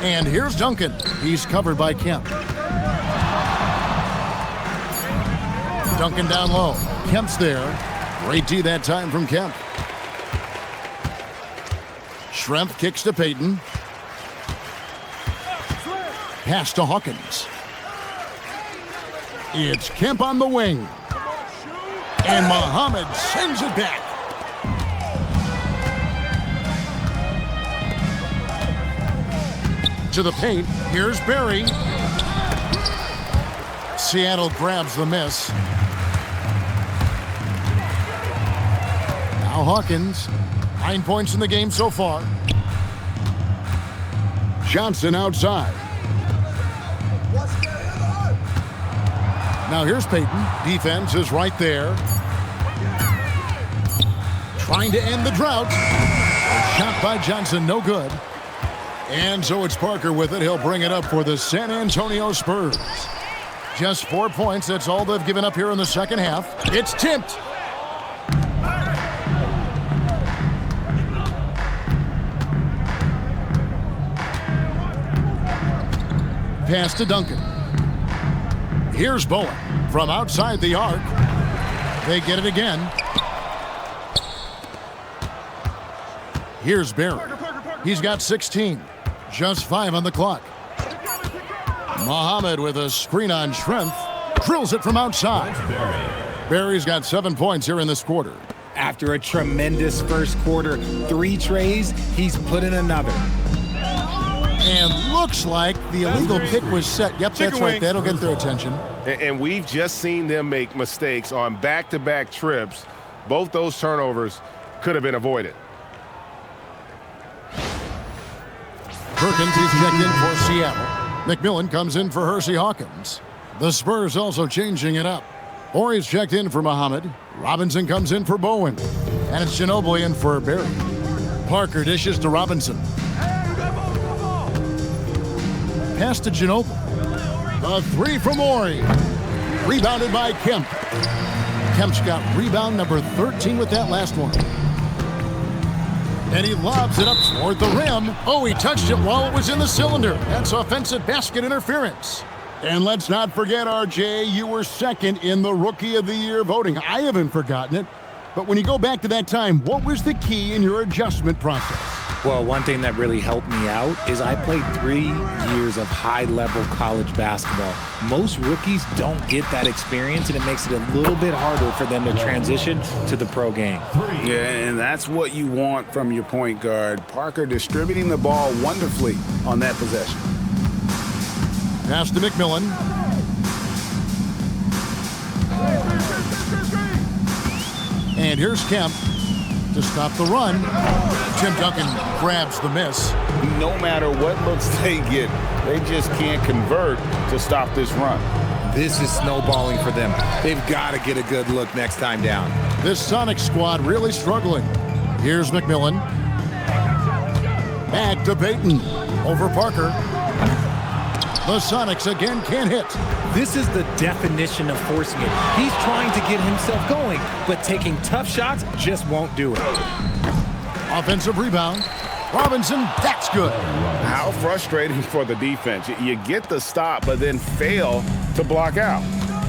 Speaker 1: And here's Duncan. He's covered by Kemp. Duncan down low. Kemp's there. Great D that time from Kemp. Schrempf kicks to Payton. Pass to Hawkins. It's Kemp on the wing. And Muhammad sends it back. To the paint. Here's Barry. Seattle grabs the miss. Now Hawkins. 9 points in the game so far. Johnson outside. Now here's Peyton. Defense is right there. Trying to end the drought. A shot by Johnson, no good. And so it's Parker with it. He'll bring it up for the San Antonio Spurs. Just 4 points. That's all they've given up here in the second half. It's tipped. Pass to Duncan. Here's Bowen from outside the arc. They get it again. Here's Barry. He's got 16. Just 5 on the clock. Muhammad with a screen on Schrempf. Drills it from outside. Barry's got 7 points here in this quarter.
Speaker 4: After a tremendous first quarter, 3 trays, he's put in another.
Speaker 1: And looks like the illegal pick was set. Yep, that's right. That'll get their attention.
Speaker 2: And we've just seen them make mistakes on back-to-back trips. Both those turnovers could have been avoided.
Speaker 1: Perkins is checked in for Seattle. McMillan comes in for Hersey Hawkins. The Spurs also changing it up. Horry's checked in for Muhammad. Robinson comes in for Bowen. And it's Ginobili in for Barry. Parker dishes to Robinson. Pass to Ginobili. A 3 from Horry. Rebounded by Kemp. Kemp's got rebound number 13 with that last one. And he lobs it up toward the rim. Oh, he touched it while it was in the cylinder. That's offensive basket interference. And let's not forget, RJ, you were second in the Rookie of the Year voting. I haven't forgotten it. But when you go back to that time, what was the key in your adjustment process?
Speaker 4: Well, one thing that really helped me out is I played 3 years of high-level college basketball. Most rookies don't get that experience, and it makes it a little bit harder for them to transition to the pro game.
Speaker 10: Yeah, and that's what you want from your point guard. Parker distributing the ball wonderfully on that possession.
Speaker 1: Pass to McMillan. And here's Kemp to stop the run. Tim Duncan grabs the miss.
Speaker 2: No matter what looks they get, they just can't convert to stop this run.
Speaker 4: This is snowballing for them. They've got to get a good look next time down.
Speaker 1: This Sonic squad really struggling. Here's McMillan. Back to Peyton. Over Parker. The Sonics again can't hit.
Speaker 4: This is the definition of forcing it. He's trying to get himself going, but taking tough shots just won't do it.
Speaker 1: Offensive rebound. Robinson, that's good.
Speaker 2: How frustrating for the defense. You get the stop, but then fail to block out.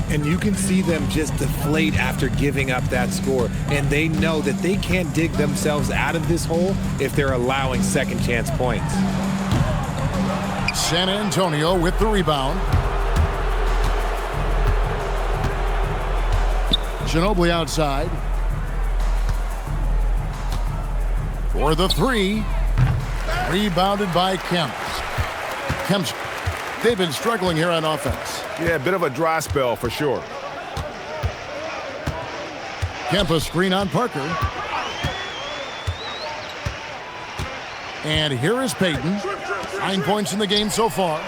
Speaker 4: And you can see them just deflate after giving up that score. And they know that they can't dig themselves out of this hole if they're allowing second chance points.
Speaker 1: San Antonio with the rebound. Ginobili outside. For the 3. Rebounded by Kemp. Kemp's, they've been struggling here on offense.
Speaker 2: Yeah, a bit of a dry spell for sure.
Speaker 1: Kemp a screen on Parker. And here is Peyton. 9 points in the game so far.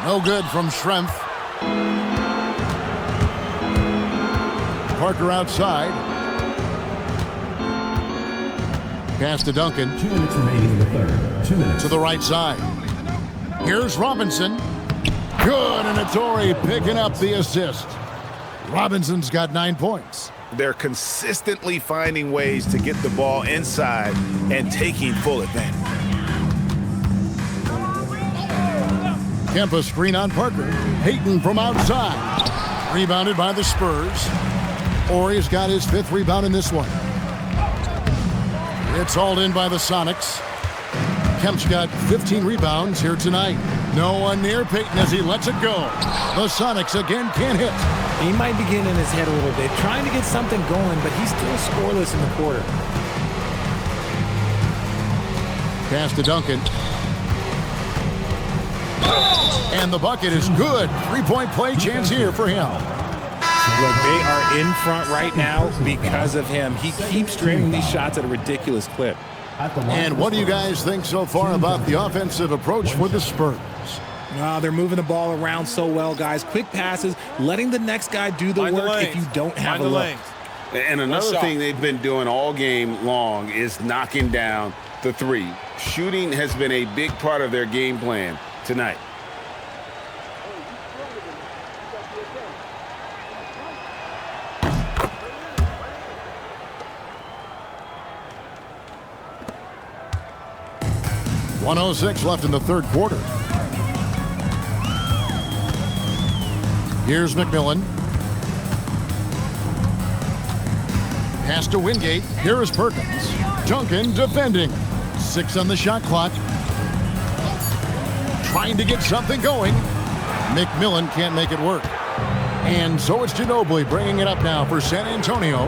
Speaker 1: No good from Schrempf. Parker outside. Pass to Duncan.
Speaker 5: 2 minutes remaining in the third. 2 minutes.
Speaker 1: To the right side. Here's Robinson. Good, and it's Horry picking up the assist. Robinson's got 9 points.
Speaker 10: They're consistently finding ways to get the ball inside and taking full advantage.
Speaker 1: Kemp a screen on Parker. Peyton from outside. Rebounded by the Spurs. Horry's got his 5th rebound in this one. It's hauled in by the Sonics. Kemp's got 15 rebounds here tonight. No one near Peyton as he lets it go. The Sonics again can't hit.
Speaker 4: He might be getting in his head a little bit, trying to get something going, but he's still scoreless in the quarter.
Speaker 1: Pass to Duncan. And the bucket is good. 3-point play chance here for him.
Speaker 4: Look, they are in front right now because of him. He keeps draining these shots at a ridiculous clip.
Speaker 1: And what do you guys think so far about the offensive approach for the Spurs?
Speaker 4: They're moving the ball around so well, guys. Quick passes, letting the next guy do the work if you don't have a look.
Speaker 2: And another thing they've been doing all game long is knocking down the three. Shooting has been a big part of their game plan tonight.
Speaker 1: .106 left in the third quarter. Here's McMillan. Pass to Wingate. Here is Perkins. Duncan defending. 6 on the shot clock. Trying to get something going. McMillan can't make it work. And so it's Ginobili bringing it up now for San Antonio.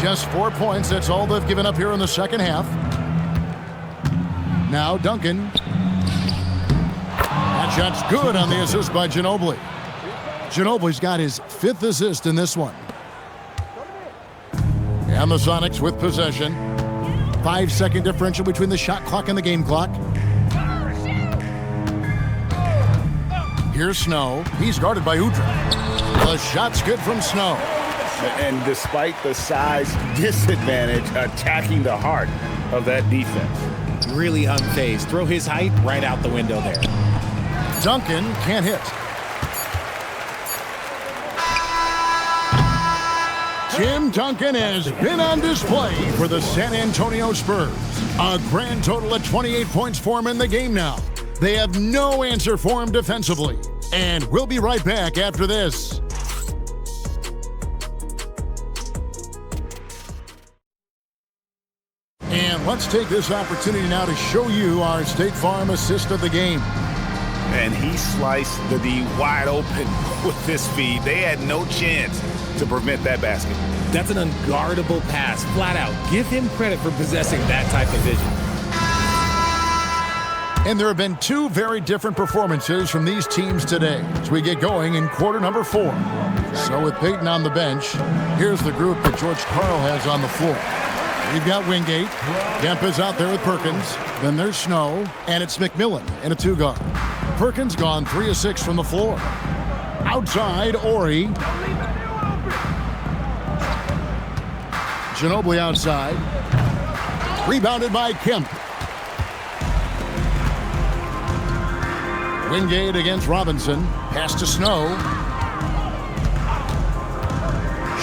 Speaker 1: Just 4 points. That's all they've given up here in the second half. Now Duncan. That shot's good on the assist by Ginobili. Ginobili's got his 5th assist in this one. And the Sonics with possession. 5-second differential between the shot clock and the game clock. Here's Snow. He's guarded by Udrih. The shot's good from Snow.
Speaker 2: And despite the size disadvantage, attacking the heart of that defense.
Speaker 4: Really unfazed. Throw his height right out the window there.
Speaker 1: Duncan can't hit. Tim Duncan has been on display for the San Antonio Spurs. A grand total of 28 points for him in the game now. They have no answer for him defensively. And we'll be right back after this. And let's take this opportunity now to show you our State Farm assist of the game.
Speaker 10: And he sliced the D wide open with this feed. They had no chance to prevent that basket.
Speaker 4: That's an unguardable pass, flat out. Give him credit for possessing that type of vision.
Speaker 1: And there have been 2 very different performances from these teams today as we get going in quarter number 4. So with Peyton on the bench, here's the group that George Karl has on the floor. We've got Wingate. Kemp is out there with Perkins. Then there's Snow, and it's McMillan in a 2-guard. Perkins gone 3 of 6 from the floor. Outside, Ori. Ginobili outside. Rebounded by Kemp. Wingate against Robinson. Pass to Snow.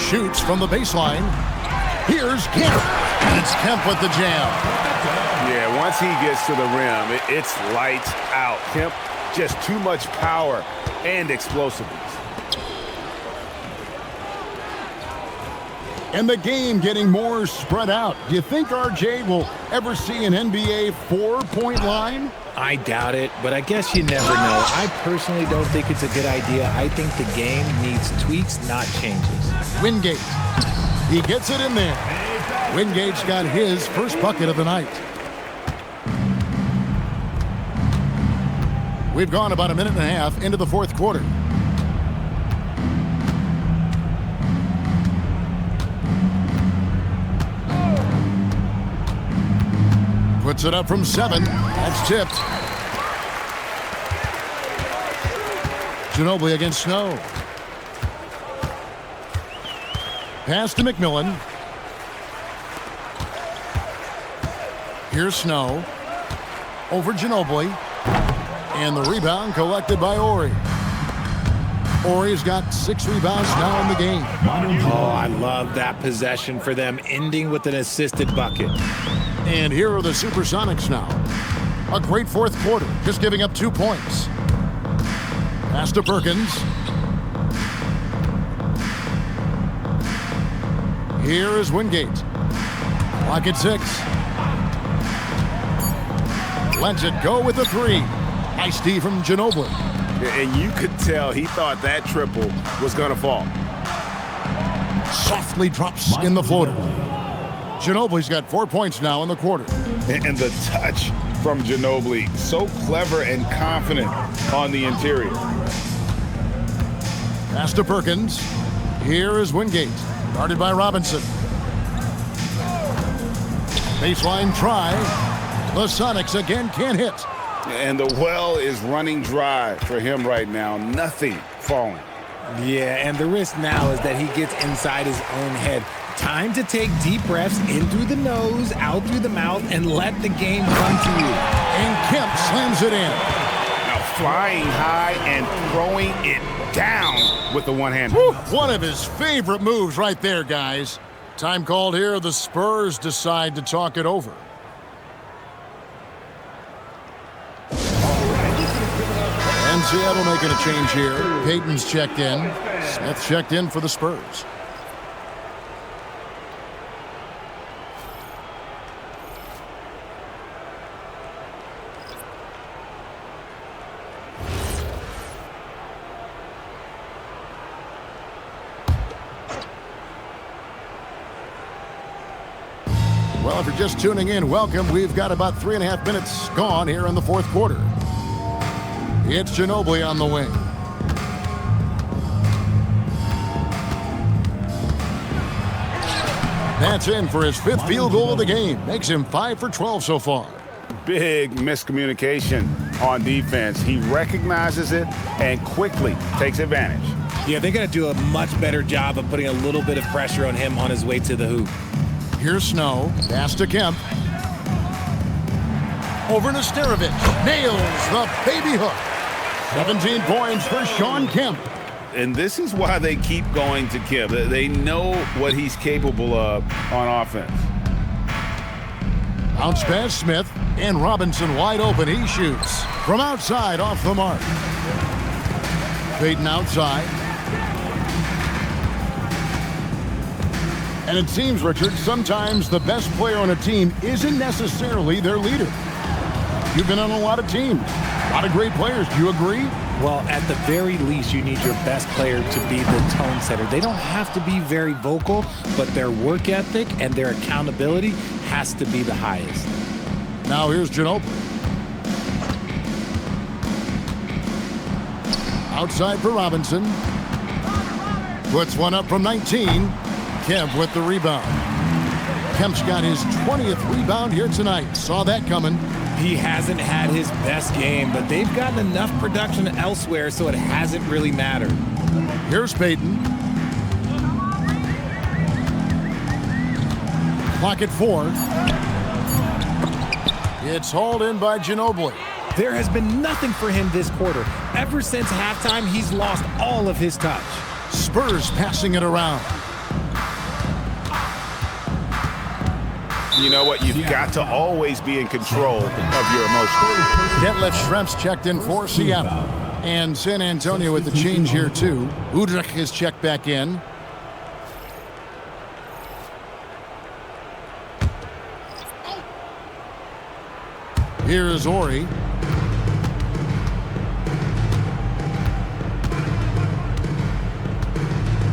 Speaker 1: Shoots from the baseline. Here's Kemp. And it's Kemp with the jam.
Speaker 2: Yeah, once he gets to the rim, it's lights out. Kemp, just too much power and explosiveness.
Speaker 1: And the game getting more spread out. Do you think RJ will ever see an NBA 4-point line?
Speaker 4: I doubt it, but I guess you never know. I personally don't think it's a good idea. I think the game needs tweaks, not changes.
Speaker 1: Wingate. He gets it in there. Wingate's got his first bucket of the night. We've gone about a minute and a half into the fourth quarter. Puts it up from 7. That's tipped. Ginobili against Snow. Pass to McMillan. Here's Snow. Over Ginobili. And the rebound collected by Ori. Ori's got 6 rebounds now in the game.
Speaker 4: Oh, I love that possession for them, ending with an assisted bucket.
Speaker 1: And here are the SuperSonics now. A great fourth quarter, just giving up 2 points. Pass to Perkins. Here is Wingate. Clock at 6. Lets it go with the 3. Nice D from Ginobili.
Speaker 2: And you could tell he thought that triple was going to fall.
Speaker 1: Softly drops in the floater. Ginobili's got 4 points now in the quarter.
Speaker 2: And the touch from Ginobili, so clever and confident on the interior.
Speaker 1: Pass to Perkins. Here is Wingate, guarded by Robinson. Baseline try. The Sonics again can't hit.
Speaker 2: And the well is running dry for him right now. Nothing falling.
Speaker 4: Yeah, and the risk now is that he gets inside his own head. Time to take deep breaths in through the nose, out through the mouth, and let the game come to you.
Speaker 1: And Kemp slams it in.
Speaker 2: Now flying high and throwing it down with the one-hand.
Speaker 1: One of his favorite moves right there, guys. Time called here. The Spurs decide to talk it over. And Seattle making a change here. Payton's checked in. Smith checked in for the Spurs. Well, if you're just tuning in, welcome. We've got about 3.5 minutes gone here in the fourth quarter. It's Ginobili on the wing. That's in for his 5th field goal of the game. Makes him 5 for 12 so far.
Speaker 2: Big miscommunication on defense. He recognizes it and quickly takes advantage.
Speaker 4: Yeah, they're going to do a much better job of putting a little bit of pressure on him on his way to the hoop.
Speaker 1: Here's Snow. Pass to Kemp. Over to Starovich. Nails the baby hook. 17 points for Sean Kemp.
Speaker 2: And this is why they keep going to Kemp. They know what he's capable of on offense.
Speaker 1: Bounce pass Smith. And Robinson wide open. He shoots from outside off the mark. Payton outside. And it seems, Richard, sometimes the best player on a team isn't necessarily their leader. You've been on a lot of teams, a lot of great players. Do you agree?
Speaker 4: Well, at the very least, you need your best player to be the tone setter. They don't have to be very vocal, but their work ethic and their accountability has to be the highest.
Speaker 1: Now here's Ginobili. Outside for Robinson. Puts one up from 19. Kemp with the rebound. Kemp's got his 20th rebound here tonight. Saw that coming.
Speaker 4: He hasn't had his best game, but they've gotten enough production elsewhere, so it hasn't really mattered.
Speaker 1: Here's Payton. Clock at 4. It's hauled in by Ginobili.
Speaker 4: There has been nothing for him this quarter. Ever since halftime, he's lost all of his touch.
Speaker 1: Spurs passing it around.
Speaker 2: You know what? You've got to always be in control of your emotions.
Speaker 1: Detlef Schrempf's checked in for Seattle. And San Antonio with the change here, too. Udrich is checked back in. Here is Ori.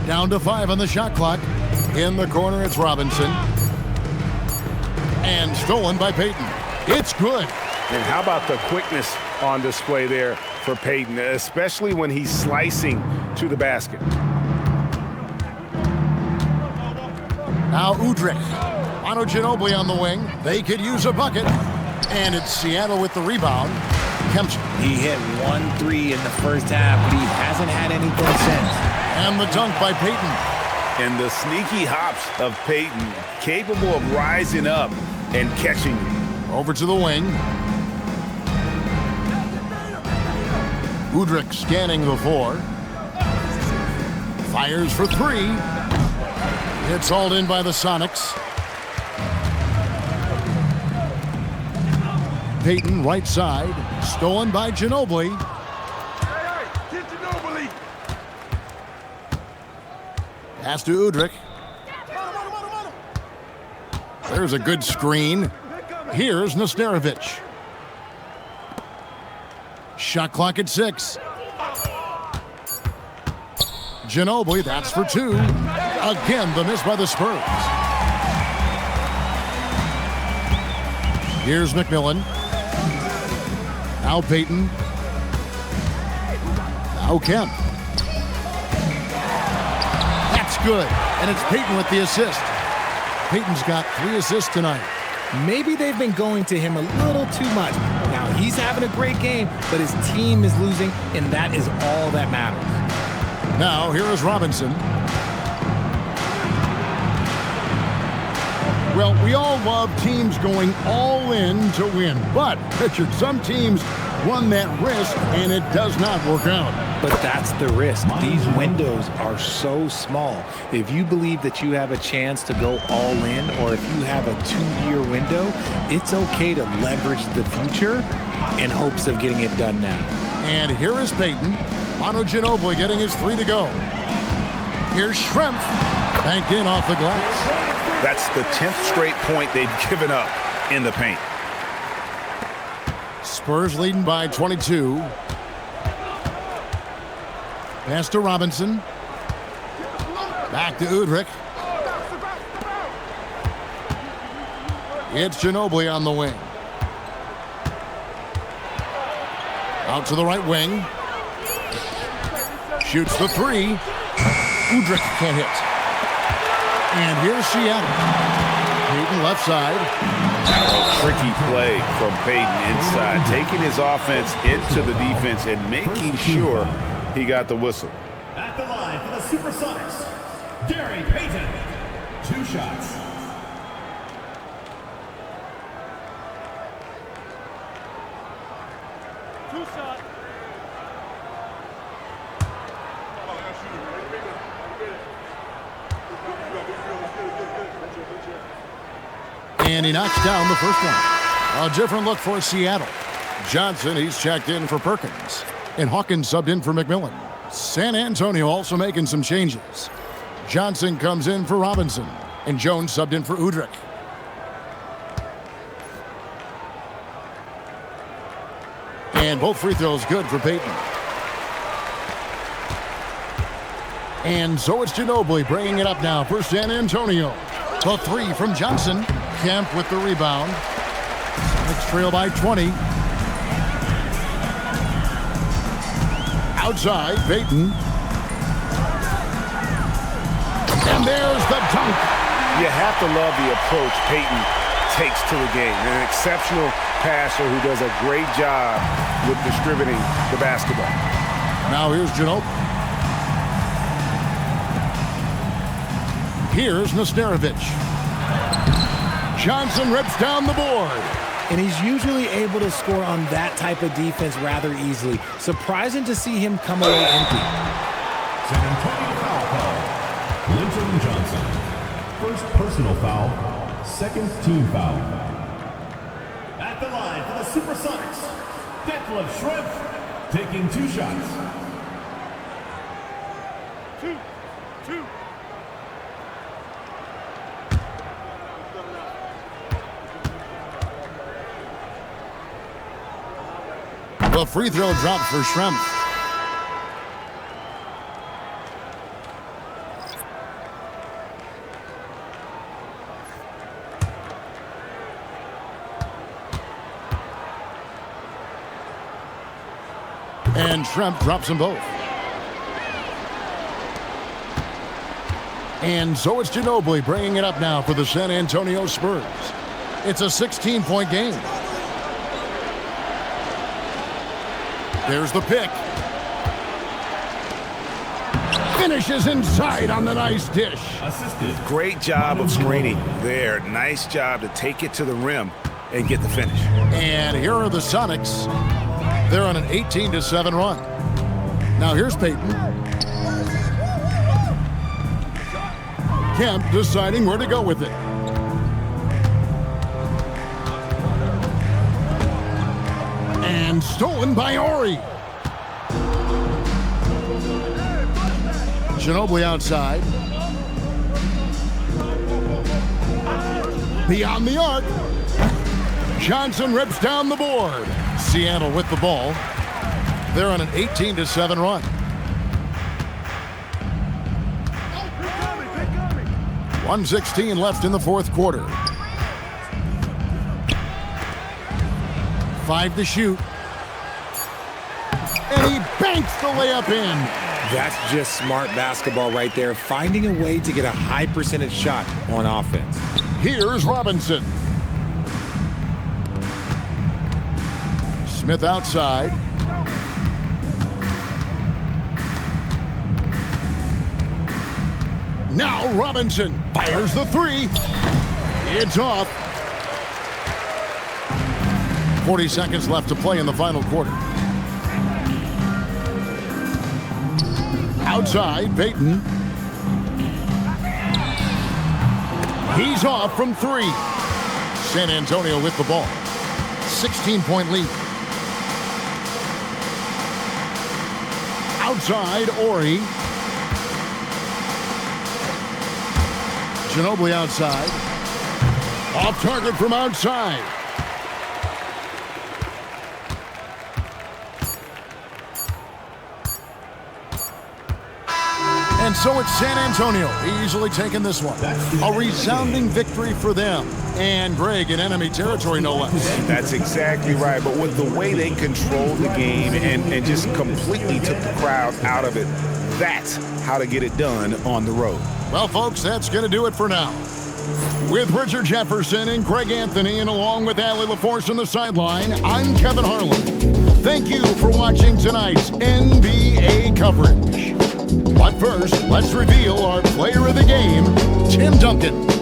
Speaker 1: Down to 5 on the shot clock. In the corner, it's Robinson. And stolen by Payton. It's good.
Speaker 2: And how about the quickness on display there for Payton, especially when he's slicing to the basket.
Speaker 1: Now Udrich. Manu Ginobili on the wing. They could use a bucket. And it's Seattle with the rebound. Kemp.
Speaker 4: He hit 1 3 in the first half, but he hasn't had anything since.
Speaker 1: And the dunk by Payton.
Speaker 2: And the sneaky hops of Payton, capable of rising up and catching you.
Speaker 1: Over to the wing. Udrich scanning the 4. Fires for 3. It's hauled in by the Sonics. Payton right side. Stolen by Ginobili. Pass to Udrich. There's a good screen. Here's Nesterovic. Shot clock at 6. Ginobili, that's for 2. Again, the miss by the Spurs. Here's McMillan. Now Payton. Now Kemp. That's good. And it's Payton with the assist. Payton's got 3 assists tonight.
Speaker 4: Maybe they've been going to him a little too much. Now He's having a great game, but his team is losing, and that is all that matters.
Speaker 1: Now, here is Robinson. Well, we all love teams going all in to win. But, Richard, some teams run that risk, and it does not work out.
Speaker 4: But that's the risk. These windows are so small. If you believe that you have a chance to go all in, or if you have a 2-year window, it's okay to leverage the future in hopes of getting it done now.
Speaker 1: And here is Payton. Manu Ginobili getting his 3 to go. Here's Schrempf. Banked in off the glass.
Speaker 10: That's the 10th straight point they've given up in the paint.
Speaker 1: Spurs leading by 22. Pass to Robinson. Back to Udrich. It's Ginobili on the wing. Out to the right wing. Shoots the 3. Udrich can't hit. And here's Seattle. Payton left side.
Speaker 10: A tricky play from Payton inside, taking his offense into the defense and making sure he got the whistle.
Speaker 5: At the line for the SuperSonics, Gary Payton. 2 shots.
Speaker 1: And he knocks down the first one. A different look for Seattle. Johnson, he's checked in for Perkins. And Hawkins subbed in for McMillan. San Antonio also making some changes. Johnson comes in for Robinson. And Jones subbed in for Udrich. And both free throws good for Payton. And so it's Ginobili bringing it up now for San Antonio. The 3 from Johnson. Kemp with the rebound. Sonics trail by 20. Outside, Payton. And there's the dunk.
Speaker 10: You have to love the approach Payton takes to the game. An exceptional passer who does a great job with distributing the basketball.
Speaker 1: Now here's Ginobili. Here's Nesterovic. Johnson rips down the board.
Speaker 4: And he's usually able to score on that type of defense rather easily. Surprising to see him come away empty.
Speaker 5: San Antonio foul call. Linton Johnson. First personal foul. Second team foul. At the line for the SuperSonics, Detlef Schrempf taking 2 shots.
Speaker 6: 2.
Speaker 1: The free throw dropped for Schrempf. And Schrempf drops them both. And so it's Ginobili bringing it up now for the San Antonio Spurs. It's a 16-point game. There's the pick. Finishes inside on the nice dish.
Speaker 5: Assisted.
Speaker 10: Great job of screening there. Nice job to take it to the rim and get the finish.
Speaker 1: And here are the Sonics. They're on an 18-7 run. Now here's Payton. Kemp deciding where to go with it. And stolen by Ori. Ginobili outside. Beyond the arc. Johnson rips down the board. Seattle with the ball. They're on an 18-7 run. .116 left in the fourth quarter. 5 to shoot. And he banks the layup in.
Speaker 4: That's just smart basketball right there, finding a way to get a high percentage shot on offense.
Speaker 1: Here's Robinson. Smith outside. Now Robinson fires the three. It's off. 40 seconds left to play in the final quarter. Outside, Payton. He's off from three. San Antonio with the ball. 16-point lead. Outside, Ori. Ginobili outside. Off target from outside. And so it's San Antonio easily taking this one. A resounding victory for them. And Greg in enemy territory, no less.
Speaker 10: That's exactly right. But with the way they controlled the game and just completely took the crowd out of it, that's how to get it done on the road.
Speaker 1: Well, folks, that's going to do it for now. With Richard Jefferson and Greg Anthony, and along with Allie LaForce on the sideline, I'm Kevin Harlan. Thank you for watching tonight's NBA coverage. But first, let's reveal our player of the game, Tim Duncan.